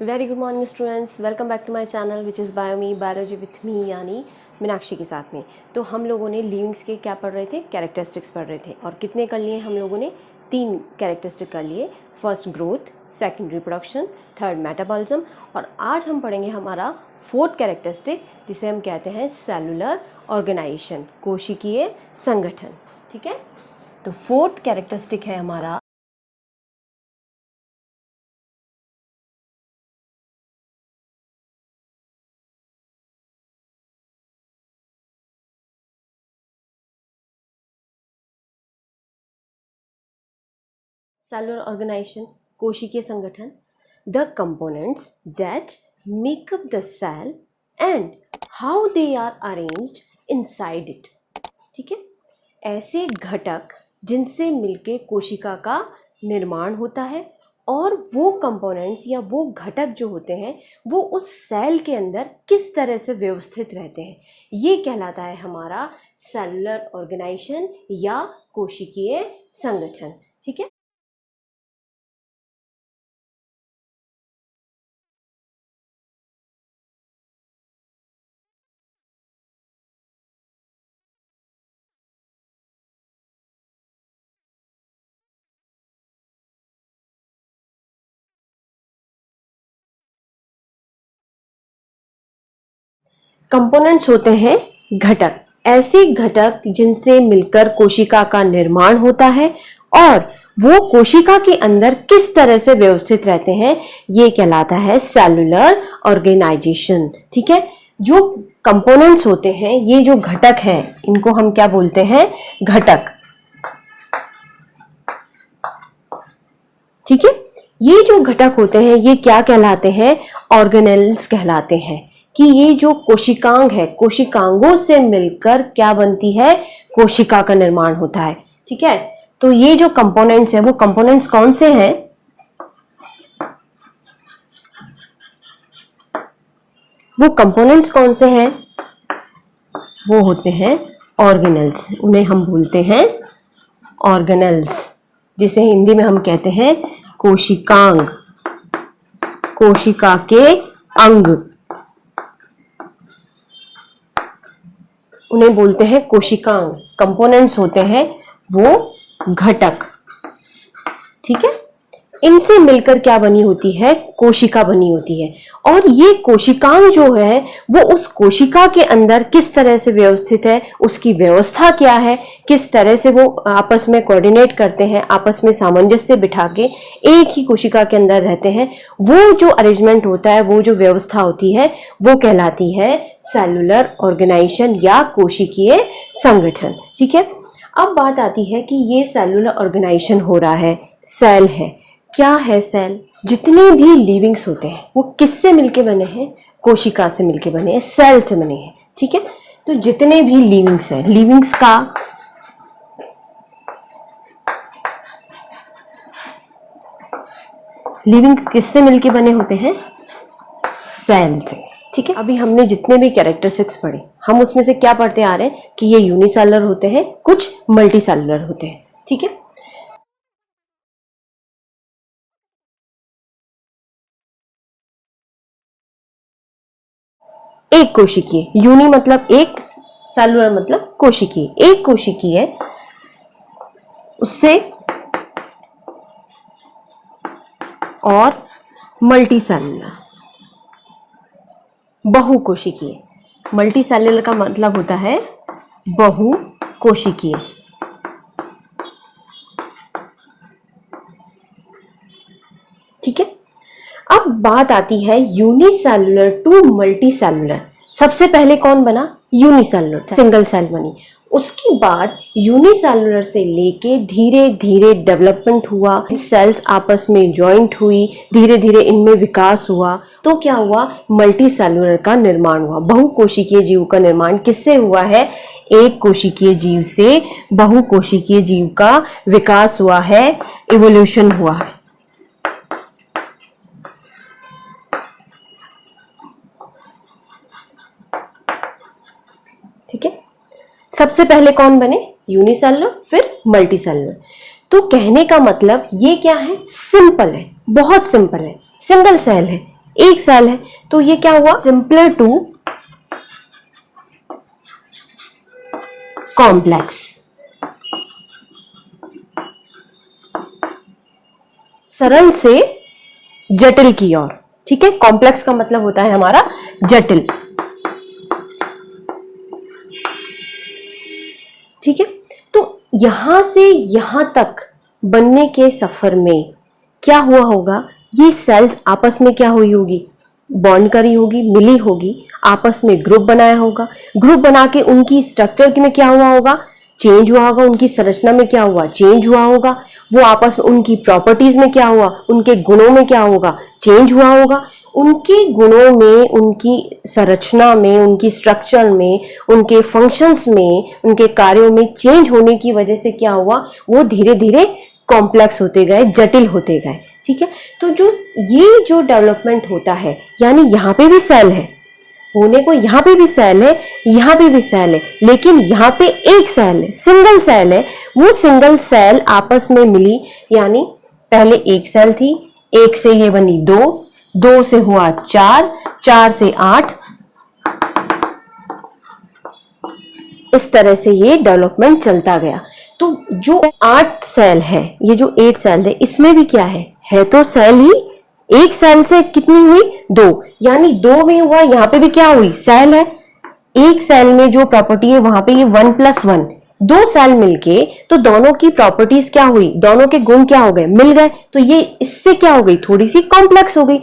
Very good morning students, welcome back to my channel which is biology with me यानी मीनाक्षी के साथ में। तो हम लोगों ने लिविंग्स के क्या पढ़ रहे थे, कैरेक्टरिस्टिक्स पढ़ रहे थे। और कितने कर लिए हम लोगों ने? 3 कैरेक्टरिस्टिक कर लिए। First growth, second reproduction, third metabolism. और आज हम पढ़ेंगे हमारा 4th कैरेक्टरिस्टिक जिसे हम कहते हैं सेलुलर ऑर्गेनाइजेशन, कोशिकीय संगठन। ठीक है, तो 4th कैरेक्टरिस्टिक है हमारा सेलुलर ऑर्गेनाइजेशन, कोशिकीय संगठन। The components that make up the cell and how they are arranged inside it. ठीक है, ऐसे घटक जिनसे मिलके कोशिका का निर्माण होता है और वो कंपोनेंट्स या वो घटक जो होते हैं वो उस सेल के अंदर किस तरह से व्यवस्थित रहते हैं, ये कहलाता है हमारा सेलुलर ऑर्गेनाइजेशन या कोशिकीय संगठन। ठीक है, कंपोनेंट्स होते हैं घटक, ऐसे घटक जिनसे मिलकर कोशिका का निर्माण होता है और वो कोशिका के अंदर किस तरह से व्यवस्थित रहते हैं, ये कहलाता है सेलुलर ऑर्गेनाइजेशन। ठीक है, जो कंपोनेंट्स होते हैं, ये जो घटक हैं, इनको हम क्या बोलते हैं? घटक। ठीक है, ये जो घटक होते हैं ये क्या कहलाते हैं? ऑर्गेनेल्स कहलाते हैं। कि ये जो कोशिकांग है, कोशिकांगों से मिलकर क्या बनती है? कोशिका का निर्माण होता है। ठीक है, तो ये जो कंपोनेंट्स है वो कंपोनेंट्स कौन से हैं? वो कंपोनेंट्स कौन से हैं? वो होते हैं ऑर्गेनेल्स। उन्हें हम बोलते हैं ऑर्गेनेल्स, जिसे हिंदी में हम कहते हैं कोशिकांग, कोशिका के अंग। उन्हें बोलते हैं कोशिकांग। कंपोनेंट्स होते हैं वो घटक। ठीक है, इनसे मिलकर क्या बनी होती है? कोशिका बनी होती है। और ये कोशिकांग जो है वो उस कोशिका के अंदर किस तरह से व्यवस्थित है, उसकी व्यवस्था क्या है, किस तरह से वो आपस में कोऑर्डिनेट करते हैं, आपस में सामंजस्य बिठा के एक ही कोशिका के अंदर रहते हैं, वो जो अरेंजमेंट होता है, वो जो व्यवस्था होती है, वो कहलाती है सेलुलर ऑर्गेनाइजेशन या कोशिकीय संगठन। ठीक है, अब बात आती है कि ये सेलुलर ऑर्गेनाइजेशन हो रहा है, सेल है। क्या है सेल? जितने भी लिविंग्स होते हैं वो किससे मिलके बने हैं? कोशिका से मिलके बने हैं, सेल से बने हैं। ठीक है, तो जितने भी लिविंग्स हैं, लिविंग्स का लिविंग्स किससे मिलके बने होते हैं? सेल से। ठीक है, अभी हमने जितने भी कैरेक्टरिस्टिक्स पढ़े, हम उसमें से क्या पढ़ते आ रहे हैं कि ये यूनिसेलुलर होते हैं, कुछ मल्टीसेलुलर होते हैं। ठीक है, एक कोशिकीय, यूनि मतलब एक, सेलुलर मतलब कोशिकीय। एक कोशिकीय, उससे और मल्टीसेलुलर, बहुकोशिकीय। मल्टीसेलुलर का मतलब होता है बहुकोशिकीय। ठीक है, अब बात आती है यूनिसेलुलर टू मल्टीसेलुलर। सबसे पहले कौन बना? यूनिसेलुलर, सिंगल सेल बनी। उसके बाद यूनिसेलुलर से लेके धीरे धीरे डेवलपमेंट हुआ, सेल्स आपस में जॉइंट हुई, धीरे धीरे इनमें विकास हुआ, तो क्या हुआ? मल्टीसेलुलर का निर्माण हुआ। बहुकोशिकीय जीव का निर्माण किससे हुआ है? एक कोशिकीय जीव से बहुकोशिकीय जीव का विकास हुआ है, इवोल्यूशन हुआ है। ठीक है, सबसे पहले कौन बने? यूनिसेलुलर, फिर मल्टीसेलुलर। तो कहने का मतलब ये क्या है? सिंपल है, बहुत सिंपल है, सिंगल सेल है, एक सेल है, तो ये क्या हुआ, सिंपलर टू कॉम्प्लेक्स, सरल से जटिल की ओर। ठीक है, कॉम्प्लेक्स का मतलब होता है हमारा जटिल। ठीक है, तो यहां से यहां तक बनने के सफर में क्या हुआ होगा, ये सेल्स आपस में क्या हुई होगी, बॉन्ड करी होगी, मिली होगी, आपस में ग्रुप बनाया होगा, ग्रुप बना के उनकी स्ट्रक्चर में क्या हुआ होगा, चेंज हुआ होगा, उनकी संरचना में क्या हुआ, चेंज हुआ होगा, वो आपस में उनकी प्रॉपर्टीज में क्या हुआ, उनके गुणों में क्या होगा, चेंज हुआ होगा, उनके गुणों में, उनकी संरचना में, उनकी स्ट्रक्चर में, उनके फंक्शंस में, उनके कार्यों में चेंज होने की वजह से क्या हुआ, वो धीरे धीरे कॉम्प्लेक्स होते गए, जटिल होते गए। ठीक है, तो ये जो डेवलपमेंट होता है, यानी यहाँ पे भी सेल है, होने को यहाँ पे भी सेल है, यहाँ पे भी सेल है, लेकिन यहाँ पे एक सेल है, सिंगल सेल है, वो सिंगल सेल आपस में मिली, यानी पहले एक सेल थी, एक से ये बनी दो, दो से हुआ चार, चार से 8, इस तरह से ये डेवलपमेंट चलता गया। तो जो 8 सेल है, ये जो 8 सेल है, इसमें भी क्या है तो सेल ही, एक सेल से कितनी हुई, 2, यानी 2 में हुआ, यहां पे भी क्या हुई, सेल है, एक सेल में जो प्रॉपर्टी है वहां पे ये 1+1, 2 सेल मिलके, तो दोनों की प्रॉपर्टीज क्या हुई, दोनों के गुण क्या हो गए, मिल गए, तो ये इससे क्या हो गई, थोड़ी सी कॉम्प्लेक्स हो गई।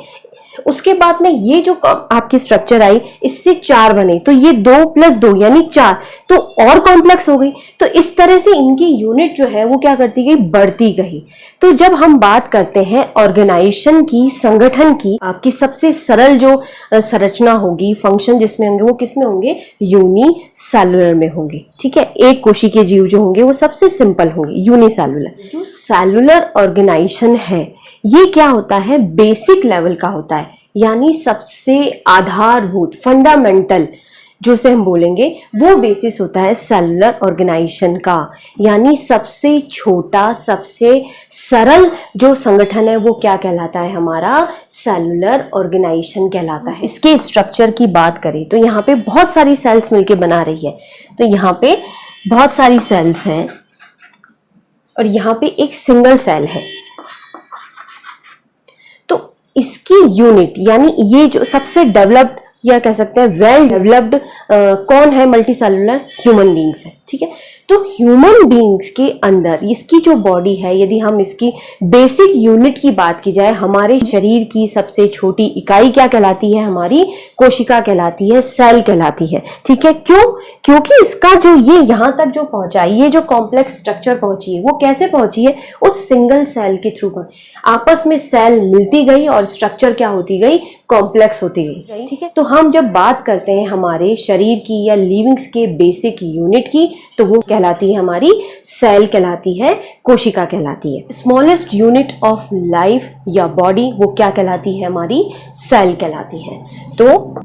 उसके बाद में ये जो आपकी स्ट्रक्चर आई, इससे 4 बने, तो ये 2+2 यानी 4, तो और कॉम्प्लेक्स हो गई। तो इस तरह से इनकी यूनिट जो है वो क्या करती गई, बढ़ती गई। तो जब हम बात करते हैं ऑर्गेनाइजेशन की, संगठन की, आपकी सबसे सरल जो संरचना होगी, फंक्शन जिसमें होंगे, वो किसमें होंगे, यूनिसेलुलर में होंगे। ठीक है, एक कोशी के जीव जो होंगे वो सबसे सिंपल होंगे, यूनिसेलुलर। जो सेलुलर ऑर्गेनाइजेशन है, ये क्या होता है, बेसिक लेवल का होता है, यानी सबसे आधारभूत, फंडामेंटल जो से हम बोलेंगे, वो बेसिस होता है सेलुलर ऑर्गेनाइजेशन का, यानी सबसे छोटा, सबसे सरल जो संगठन है वो क्या कहलाता है, हमारा सेलुलर ऑर्गेनाइजेशन कहलाता है। इसके स्ट्रक्चर की बात करें तो यहाँ पे बहुत सारी सेल्स मिलके बना रही है, तो यहाँ पे बहुत सारी सेल्स हैं और यहाँ पे एक सिंगल सेल है। तो इसकी यूनिट, यानी ये जो सबसे डेवलप्ड या कह सकते हैं वेल डेवलप्ड कौन है, मल्टी सेलुलर, ह्यूमन बींग्स है। ठीक है, तो ह्यूमन बींग्स के अंदर इसकी जो बॉडी है, यदि हम इसकी बेसिक यूनिट की बात की जाए, हमारे शरीर की सबसे छोटी इकाई क्या कहलाती है, हमारी कोशिका कहलाती है, सेल कहलाती है। ठीक है, क्यों, क्योंकि इसका जो ये यहां तक जो पहुंचा, ये जो कॉम्प्लेक्स स्ट्रक्चर पहुंची है, वो कैसे पहुंची है, उस सिंगल सेल के थ्रू। आपस में सेल मिलती गई और स्ट्रक्चर क्या होती गई, कॉम्प्लेक्स होती गई। ठीक है, तो हम जब बात करते हैं हमारे शरीर की या लिविंग्स के बेसिक यूनिट की, तो वो कहलाती है हमारी सेल कहलाती है, कोशिका कहलाती है। स्मॉलेस्ट यूनिट ऑफ लाइफ या बॉडी वो क्या कहलाती है, हमारी सेल कहलाती है। तो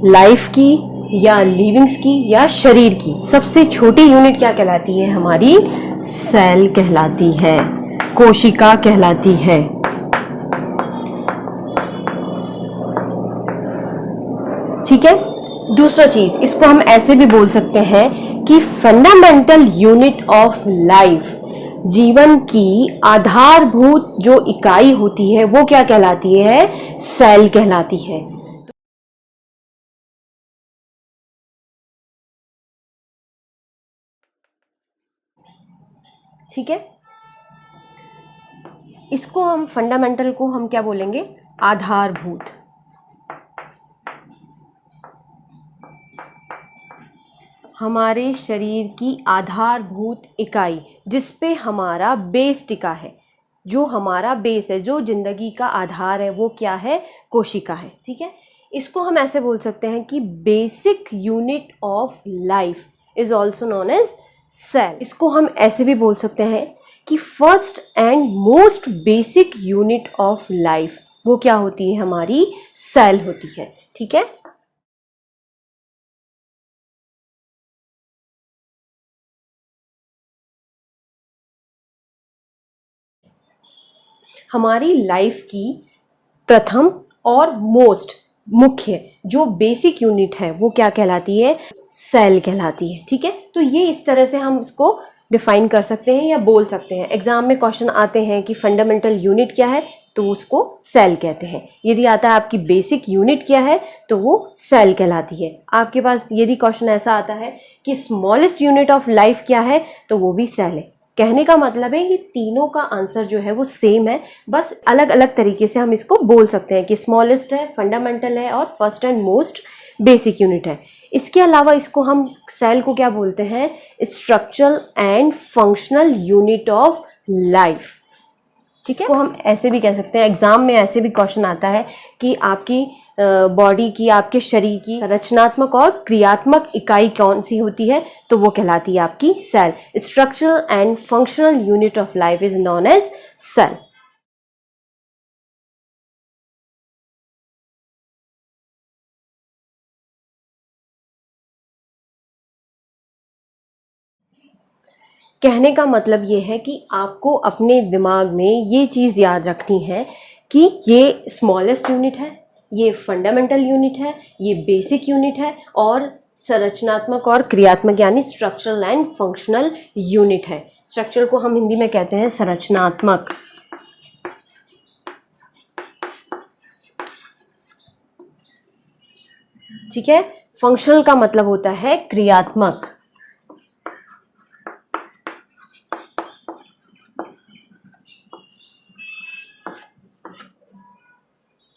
लाइफ की या लिविंग्स की या शरीर की सबसे छोटी यूनिट क्या कहलाती है, हमारी सेल कहलाती है, कोशिका कहलाती है। ठीक है, दूसरा चीज, इसको हम ऐसे भी बोल सकते हैं कि फंडामेंटल यूनिट ऑफ लाइफ, जीवन की आधारभूत जो इकाई होती है वो क्या कहलाती है, सेल कहलाती है। ठीक है, इसको हम फंडामेंटल को हम क्या बोलेंगे, आधारभूत। हमारे शरीर की आधारभूत इकाई, जिसपे हमारा बेस टिका है, जो हमारा बेस है, जो जिंदगी का आधार है, वो क्या है, कोशिका है। ठीक है, इसको हम ऐसे बोल सकते हैं कि basic unit of life is also known as cell. इसको हम ऐसे भी बोल सकते हैं कि first and most basic unit of life वो क्या होती है, हमारी सेल होती है। ठीक है। हमारी लाइफ की प्रथम और मोस्ट मुख्य जो बेसिक यूनिट है वो क्या कहलाती है? सेल कहलाती है। ठीक है, तो ये इस तरह से हम इसको डिफाइन कर सकते हैं या बोल सकते हैं। एग्जाम में क्वेश्चन आते हैं कि फंडामेंटल यूनिट क्या है, तो उसको सेल कहते हैं। यदि आता है आपकी बेसिक यूनिट क्या है, तो वो सेल कहलाती है। आपके पास यदि क्वेश्चन ऐसा आता है कि स्मॉलेस्ट यूनिट ऑफ लाइफ क्या है, तो वो भी सेल है। कहने का मतलब है ये तीनों का आंसर जो है वो सेम है, बस अलग अलग तरीके से हम इसको बोल सकते हैं कि स्मॉलेस्ट है, फंडामेंटल है और first and most basic unit है। इसके अलावा इसको हम सेल को क्या बोलते हैं? Structural and functional unit of life. ठीक है, इसको हम ऐसे भी कह सकते हैं, एग्जाम में ऐसे भी क्वेश्चन आता है कि आपकी बॉडी की, आपके शरीर की संरचनात्मक और क्रियात्मक इकाई कौन सी होती है, तो वो कहलाती है आपकी cell. Structural and functional unit of life is known as cell. कहने का मतलब ये है कि आपको अपने दिमाग में ये चीज़ याद रखनी है कि ये स्मॉलेस्ट यूनिट है, ये फंडामेंटल यूनिट है, ये बेसिक यूनिट है और संरचनात्मक और क्रियात्मक यानी स्ट्रक्चरल एंड फंक्शनल यूनिट है। स्ट्रक्चरल को हम हिंदी में कहते हैं संरचनात्मक। ठीक है, फंक्शनल का मतलब होता है क्रियात्मक।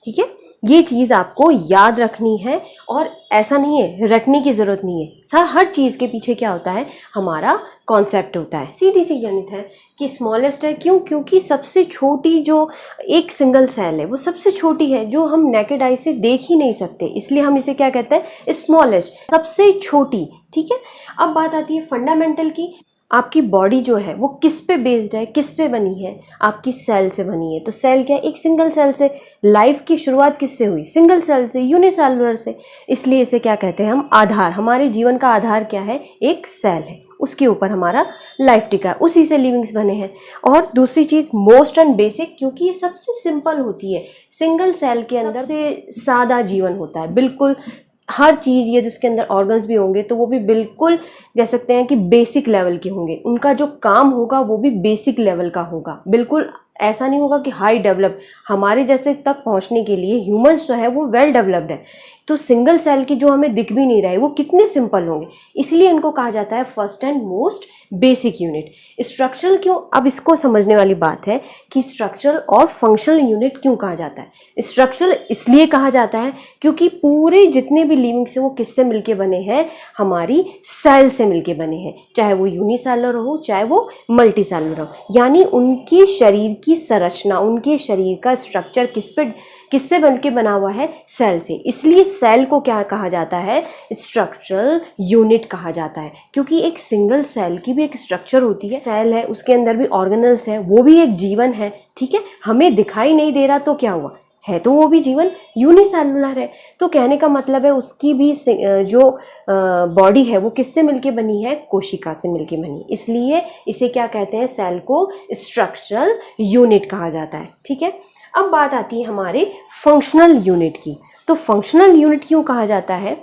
ठीक है, ये चीज़ आपको याद रखनी है और ऐसा नहीं है, रटने की ज़रूरत नहीं है। हर चीज़ के पीछे क्या होता है? हमारा कॉन्सेप्ट होता है। सीधी सी गणित है कि स्मॉलेस्ट है। क्यों? क्योंकि सबसे छोटी जो एक सिंगल सेल है वो सबसे छोटी है, जो हम नेकेड आई से देख ही नहीं सकते, इसलिए हम इसे क्या कहते हैं? स्मॉलेस्ट, सबसे छोटी। ठीक है, अब बात आती है फंडामेंटल की। आपकी बॉडी जो है वो किस पे बेस्ड है, किस पे बनी है? आपकी सेल से बनी है। तो सेल क्या है? एक सिंगल सेल से। लाइफ की शुरुआत किससे हुई? सिंगल सेल से, यूनिसेलुलर से। इसलिए इसे क्या कहते हैं हम? आधार। हमारे जीवन का आधार क्या है? एक सेल है, उसके ऊपर हमारा लाइफ टिका है, उसी से लिविंग्स बने हैं। और दूसरी चीज़ मोस्ट एंड बेसिक, क्योंकि ये सबसे सिंपल होती है। सिंगल सेल के अंदर से सादा जीवन होता है, बिल्कुल हर चीज़, ये जिसके अंदर ऑर्गन्स भी होंगे तो वो भी बिल्कुल कह सकते हैं कि बेसिक लेवल के होंगे। उनका जो काम होगा वो भी बेसिक लेवल का होगा, बिल्कुल ऐसा नहीं होगा कि हाई डेवलप। हमारे जैसे तक पहुंचने के लिए ह्यूमंस जो है वो वेल डेवलप्ड है। तो सिंगल सेल की जो हमें दिख भी नहीं रहा है वो कितने सिंपल होंगे, इसलिए इनको कहा जाता है first and most basic unit. Structural क्यों? अब इसको समझने वाली बात है कि स्ट्रक्चरल और फंक्शनल यूनिट क्यों कहा जाता है। स्ट्रक्चरल इसलिए कहा जाता है क्योंकि पूरे जितने भी लिविंग्स हैं वो किससे मिलके बने हैं? हमारी सेल से मिलके बने हैं, चाहे वो यूनिसेलुलर हो चाहे वो मल्टीसेलुलर हो। यानी उनके शरीर की संरचना, उनके शरीर का स्ट्रक्चर किससे बनके बना हुआ है? सेल से। इसलिए सेल को क्या कहा जाता है? स्ट्रक्चरल यूनिट कहा जाता है, क्योंकि एक सिंगल सेल की भी एक स्ट्रक्चर होती है। सेल है, उसके अंदर भी ऑर्गेनल्स है, वो भी एक जीवन है। ठीक है, हमें दिखाई नहीं दे रहा तो क्या हुआ? है तो वो भी जीवन, यूनिसेलुलर है। तो कहने का मतलब है उसकी भी जो बॉडी है वो किससे मिलके बनी है? कोशिका से मिलके बनी। इसलिए इसे क्या कहते हैं? सेल को स्ट्रक्चरल यूनिट कहा जाता है। ठीक है, अब बात आती है हमारे फंक्शनल यूनिट की। तो फंक्शनल यूनिट क्यों कहा जाता है?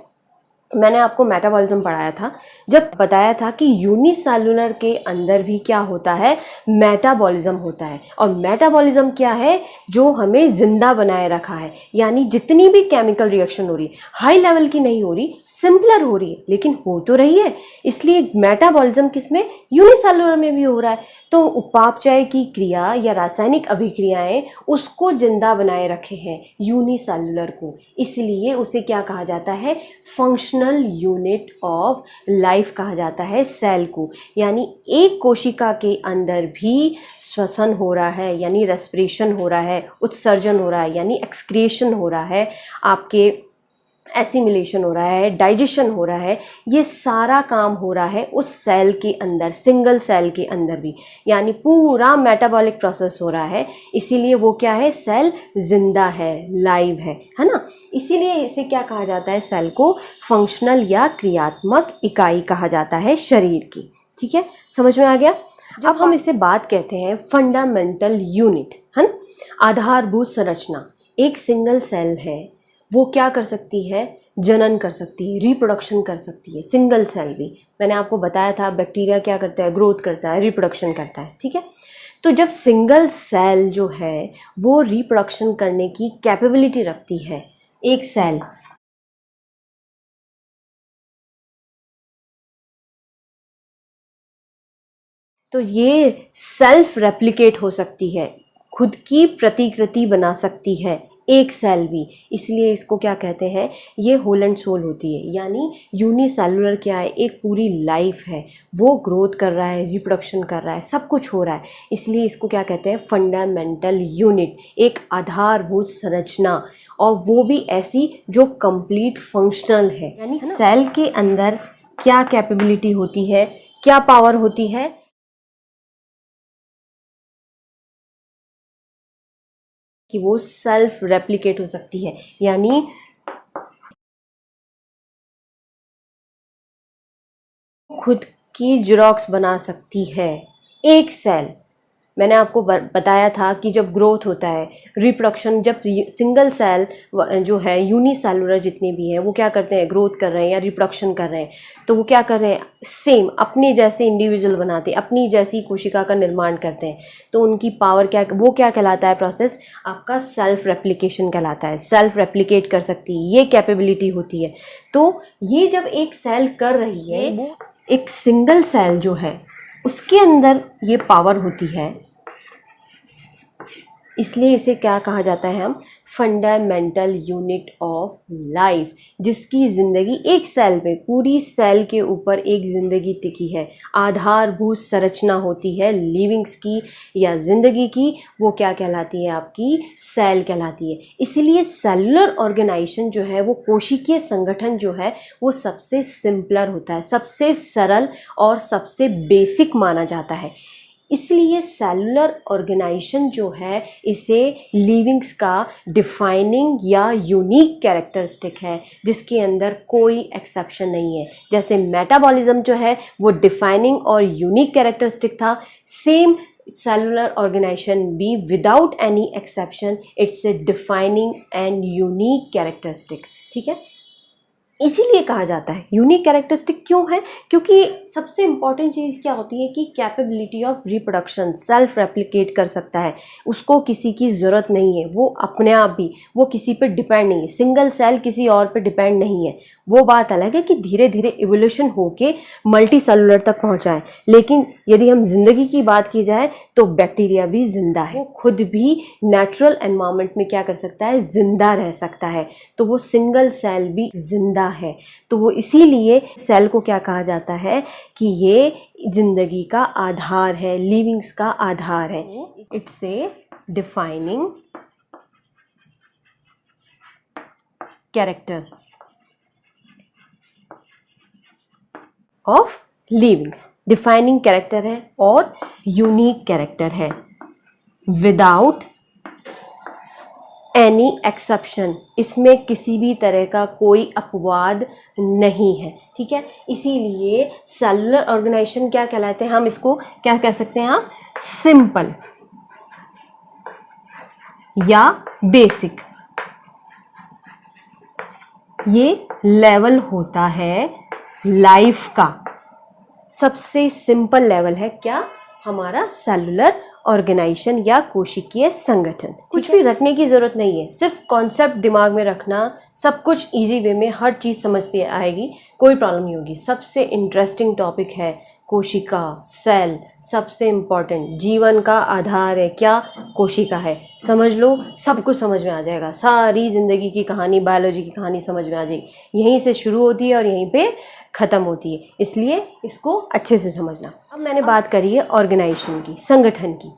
मैंने आपको मेटाबॉलिज्म पढ़ाया था, जब बताया था कि यूनिसेलुलर के अंदर भी क्या होता है? मेटाबॉलिज्म होता है। और मेटाबॉलिज्म क्या है? जो हमें जिंदा बनाए रखा है। यानी जितनी भी केमिकल रिएक्शन हो रही है, हाई लेवल की नहीं हो रही, सिंपलर हो रही है, लेकिन हो तो रही है। इसलिए मेटाबॉलिज्म किसमें? यूनिसेलुलर में भी हो रहा है। तो उपापचय की क्रिया या रासायनिक अभिक्रियाएं उसको जिंदा बनाए रखे हैं, यूनिसेलुलर को। इसलिए उसे क्या कहा जाता है? फंक्शनल यूनिट ऑफ लाइफ कहा जाता है सेल को। यानी एक कोशिका के अंदर भी श्वसन हो रहा है, यानी रेस्पिरेशन हो रहा है, उत्सर्जन हो रहा है यानी एक्सक्रिएशन हो रहा है, आपके एसिमिलेशन हो रहा है, डाइजेशन हो रहा है, ये सारा काम हो रहा है उस सेल के अंदर, सिंगल सेल के अंदर भी। यानी पूरा मेटाबॉलिक प्रोसेस हो रहा है। इसीलिए वो क्या है? सेल जिंदा है, लाइव है ना। इसीलिए इसे क्या कहा जाता है? सेल को फंक्शनल या क्रियात्मक इकाई कहा जाता है शरीर की। ठीक है, समझ में आ गया? जब हम इसे बात कहते हैं फंडामेंटल यूनिट, है ना, आधारभूत संरचना, एक सिंगल सेल है, वो क्या कर सकती है, जनन कर सकती है, रिप्रोडक्शन कर सकती है। सिंगल सेल भी मैंने आपको बताया था, बैक्टीरिया क्या करता है, ग्रोथ करता है, रिप्रोडक्शन करता है, ठीक है। तो जब सिंगल सेल जो है वो रिप्रोडक्शन करने की कैपेबिलिटी रखती है, एक सेल, तो ये सेल्फ रेप्लिकेट हो सकती है, खुद की प्रतिकृति बना सकती है एक सेल भी, इसलिए इसको क्या कहते हैं, ये होल एंड सोल होती है। यानी यूनिसेलुलर क्या है, एक पूरी लाइफ है, वो ग्रोथ कर रहा है, रिप्रोडक्शन कर रहा है, सब कुछ हो रहा है, इसलिए इसको क्या कहते हैं, फंडामेंटल यूनिट, एक आधारभूत संरचना, और वो भी ऐसी जो कंप्लीट फंक्शनल है। यानी सेल के अंदर क्या कैपेबिलिटी होती है, क्या पावर होती है, कि वो सेल्फ रेप्लिकेट हो सकती है, यानी खुद की जेरॉक्स बना सकती है एक सेल। मैंने आपको बताया था कि जब ग्रोथ होता है, रिप्रोडक्शन, जब सिंगल सेल जो है, यूनिसेलुलर जितने भी हैं, वो क्या करते हैं, ग्रोथ कर रहे हैं या रिप्रोडक्शन कर रहे हैं, तो वो क्या कर रहे हैं, सेम अपने जैसे इंडिविजुअल बनाते हैं, अपनी जैसी कोशिका का निर्माण करते हैं। तो उनकी पावर क्या, वो क्या कहलाता है, प्रोसेस आपका सेल्फ रेप्लिकेशन कहलाता है, सेल्फ रेप्लिकेट कर सकती है, ये कैपेबिलिटी होती है। तो ये जब एक सेल कर रही है, एक सिंगल सेल जो है उसके अंदर ये पावर होती है, इसलिए इसे क्या कहा जाता है, हम फंडामेंटल यूनिट ऑफ लाइफ, जिसकी ज़िंदगी एक सेल में, पूरी सेल के ऊपर एक ज़िंदगी टिकी है, आधारभूत संरचना होती है लिविंग्स की या ज़िंदगी की, वो क्या कहलाती है, आपकी सेल कहलाती है। इसीलिए सेलुलर ऑर्गेनाइजेशन जो है, वो कोशिकीय संगठन जो है, वो सबसे सिंपलर होता है, सबसे सरल और सबसे बेसिक माना जाता है। इसलिए सेलुलर ऑर्गेनाइजेशन जो है, इसे लिविंग्स का डिफाइनिंग या यूनिक कैरेक्टरिस्टिक है, जिसके अंदर कोई एक्सेप्शन नहीं है। जैसे मेटाबॉलिज्म जो है वो डिफाइनिंग और यूनिक कैरेक्टरिस्टिक था, सेम सेलुलर ऑर्गेनाइजेशन भी without any exception, it's a defining and unique characteristic, ठीक है। इसीलिए कहा जाता है यूनिक कैरेक्टरिस्टिक। क्यों है, क्योंकि सबसे इंपॉर्टेंट चीज़ क्या होती है कि capability of reproduction, self replicate कर सकता है, उसको किसी की ज़रूरत नहीं है, वो अपने आप भी, वो किसी पे डिपेंड नहीं है, सिंगल सेल किसी और पे डिपेंड नहीं है। वो बात अलग है कि धीरे धीरे इवोल्यूशन होके मल्टी सेलुलर तक पहुँचा है, लेकिन यदि हम जिंदगी की बात की जाए तो बैक्टीरिया भी जिंदा है, वो खुद भी नेचुरल एनवायरनमेंट में क्या कर सकता है, जिंदा रह सकता है, तो वो सिंगल सेल भी जिंदा है। तो वो इसीलिए सेल को क्या कहा जाता है कि ये जिंदगी का आधार है, लिविंग्स का आधार है। It's a defining character of livings, defining character है और यूनिक कैरेक्टर है, विदाउट एनी एक्सेप्शन, इसमें किसी भी तरह का कोई अपवाद नहीं है, ठीक है। इसीलिए सेलुलर ऑर्गेनाइजेशन क्या कहलाते हैं, हम इसको क्या कह सकते हैं, आप सिंपल या बेसिक, ये लेवल होता है लाइफ का, सबसे सिंपल लेवल है क्या, हमारा सेलुलर ऑर्गेनाइजेशन या कोशिकीय संगठन। कुछ भी रटने की जरूरत नहीं है, सिर्फ कॉन्सेप्ट दिमाग में रखना, सब कुछ इजी वे में हर चीज़ समझते आएगी, कोई प्रॉब्लम नहीं होगी। सबसे इंटरेस्टिंग टॉपिक है कोशिका, सेल, सबसे इम्पॉर्टेंट, जीवन का आधार है क्या, कोशिका है। समझ लो, सब कुछ समझ में आ जाएगा, सारी ज़िंदगी की कहानी, बायोलॉजी की कहानी समझ में आ जाएगी। यहीं से शुरू होती है और यहीं पे ख़त्म होती है, इसलिए इसको अच्छे से समझना। अब मैंने बात करी है ऑर्गेनाइजेशन की, संगठन की।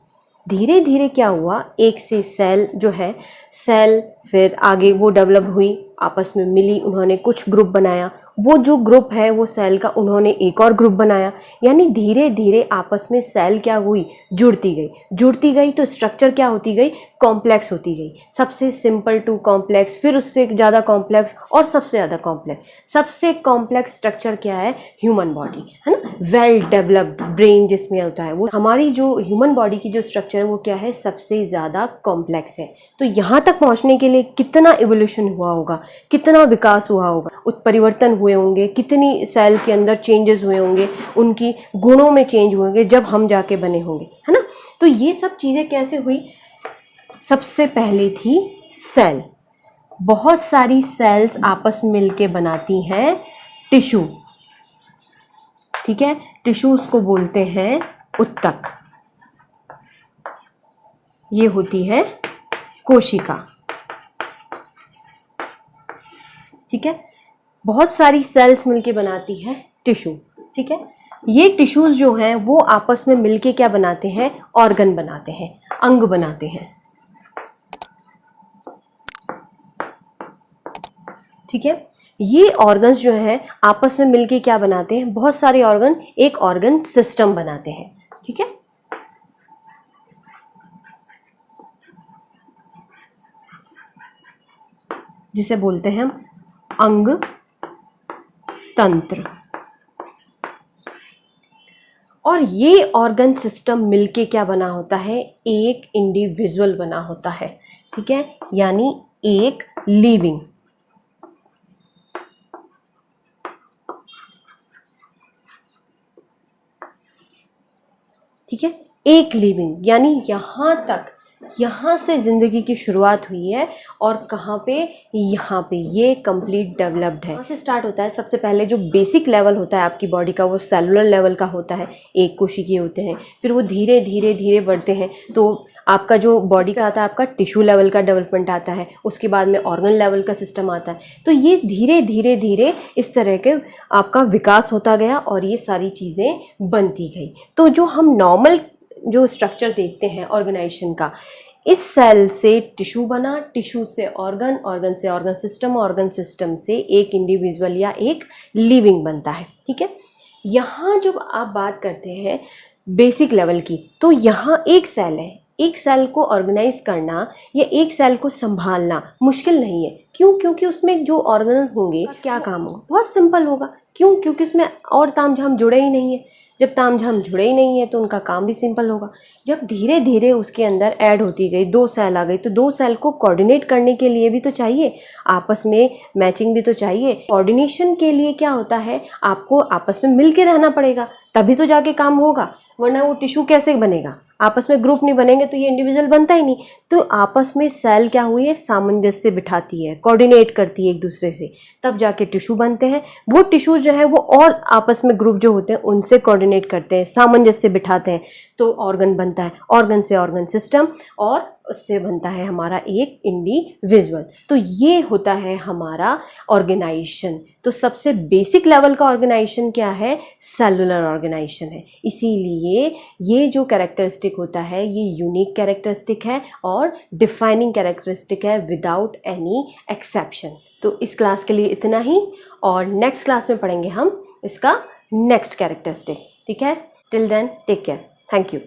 धीरे धीरे क्या हुआ, एक से सेल जो है, सेल फिर आगे वो डेवलप हुई, आपस में मिली, उन्होंने कुछ ग्रुप बनाया, वो जो ग्रुप है वो सेल का, उन्होंने एक और ग्रुप बनाया, यानी धीरे धीरे आपस में सेल क्या हुई, जुड़ती गई तो स्ट्रक्चर क्या होती गई, कॉम्प्लेक्स होती गई, सबसे सिंपल टू कॉम्प्लेक्स, फिर उससे ज़्यादा कॉम्प्लेक्स और सबसे ज़्यादा कॉम्प्लेक्स। सबसे कॉम्प्लेक्स स्ट्रक्चर क्या है, ह्यूमन बॉडी है ना, वेल डेवलप्ड ब्रेन जिसमें होता है, वो हमारी जो ह्यूमन बॉडी की जो स्ट्रक्चर है वो क्या है, सबसे ज़्यादा कॉम्प्लेक्स है। तो यहाँ तक पहुँचने के लिए कितना इवोल्यूशन हुआ होगा, कितना विकास हुआ होगा, उत्परिवर्तन हुए होंगे, कितनी सेल के अंदर चेंजेस हुए होंगे, उनकी गुणों में चेंज हुए होंगे जब हम जाके बने होंगे, है ना। तो ये सब चीज़ें कैसे हुई, सबसे पहले थी सेल। बहुत सारी सेल्स आपस में मिलके बनाती हैं टिश्यू, ठीक है। टिश्यू उसको बोलते हैं उत्तक। ये होती है कोशिका, ठीक है। बहुत सारी सेल्स मिलके बनाती है टिश्यू, ठीक है। ये टिश्यूज जो हैं वो आपस में मिलके क्या बनाते हैं, ऑर्गन बनाते हैं, अंग बनाते हैं, ठीक है। ये ऑर्गन्स जो है आपस में मिलके क्या बनाते हैं, बहुत सारे ऑर्गन एक ऑर्गन सिस्टम बनाते हैं, ठीक है। जिसे बोलते हैं हम अंग तंत्र। और ये ऑर्गन सिस्टम मिलके क्या बना होता है, एक इंडिविजुअल बना होता है, ठीक है, यानी एक लिविंग। ठीक है, एक लिविंग, यानी यहाँ से जिंदगी की शुरुआत हुई है और कहाँ पे, यहाँ पे ये कंप्लीट डेवलप्ड है। यहाँ से स्टार्ट होता है। सबसे पहले जो बेसिक लेवल होता है आपकी बॉडी का वो सेलुलर लेवल का होता है, एक कोशिकीय होते हैं, फिर वो धीरे धीरे धीरे बढ़ते हैं। तो आपका जो बॉडी का आता है, आपका टिश्यू लेवल का डेवलपमेंट आता है, उसके बाद में ऑर्गन लेवल का सिस्टम आता है। तो ये धीरे धीरे धीरे इस तरह के आपका विकास होता गया और ये सारी चीज़ें बनती गई। तो जो हम नॉर्मल जो स्ट्रक्चर देखते हैं ऑर्गेनाइजेशन का, इस सेल से टिश्यू बना, टिश्यू से ऑर्गन, ऑर्गन से ऑर्गन सिस्टम, ऑर्गन सिस्टम से एक इंडिविजुअल या एक लिविंग बनता है, ठीक है। यहाँ जब आप बात करते हैं बेसिक लेवल की, तो यहाँ एक सेल है, एक सेल को ऑर्गेनाइज करना या एक सेल को संभालना मुश्किल नहीं है। क्यों? क्योंकि उसमें जो ऑर्गन होंगे क्या काम होगा, बहुत सिंपल होगा। क्यों? क्योंकि उसमें और तामझाम जुड़े ही नहीं है। जब तामझाम जुड़े ही नहीं है तो उनका काम भी सिंपल होगा। जब धीरे धीरे उसके अंदर ऐड होती गई, 2 सेल आ गई, तो 2 सेल को कोऑर्डिनेट करने के लिए भी तो चाहिए, आपस में मैचिंग भी तो चाहिए। कोऑर्डिनेशन के लिए क्या होता है, आपको आपस में मिल के रहना पड़ेगा, तभी तो जाके काम होगा, वरना वो टिश्यू कैसे बनेगा। आपस में ग्रुप नहीं बनेंगे तो ये इंडिविजुअल बनता ही नहीं। तो आपस में सेल क्या हुई है, सामंजस्य बिठाती है, कोऑर्डिनेट करती है एक दूसरे से, तब जाके टिश्यू बनते हैं। वो टिश्यू जो है वो और आपस में ग्रुप जो होते हैं उनसे कोऑर्डिनेट करते हैं, सामंजस्य बिठाते हैं, तो ऑर्गन बनता है। ऑर्गन से ऑर्गन सिस्टम और उससे बनता है हमारा एक इंडिविजुअल। तो ये होता है हमारा ऑर्गेनाइजेशन। तो सबसे बेसिक लेवल का ऑर्गेनाइजेशन क्या है, सेलुलर ऑर्गेनाइजेशन है। इसीलिए ये जो कैरेक्टरिस्टिक होता है ये यूनिक कैरेक्टरिस्टिक है और डिफाइनिंग कैरेक्टरिस्टिक है विदाउट एनी एक्सेप्शन। तो इस क्लास के लिए इतना ही, और नेक्स्ट क्लास में पढ़ेंगे हम इसका नेक्स्ट कैरेक्टरिस्टिक, ठीक है। Till then take care, thank you.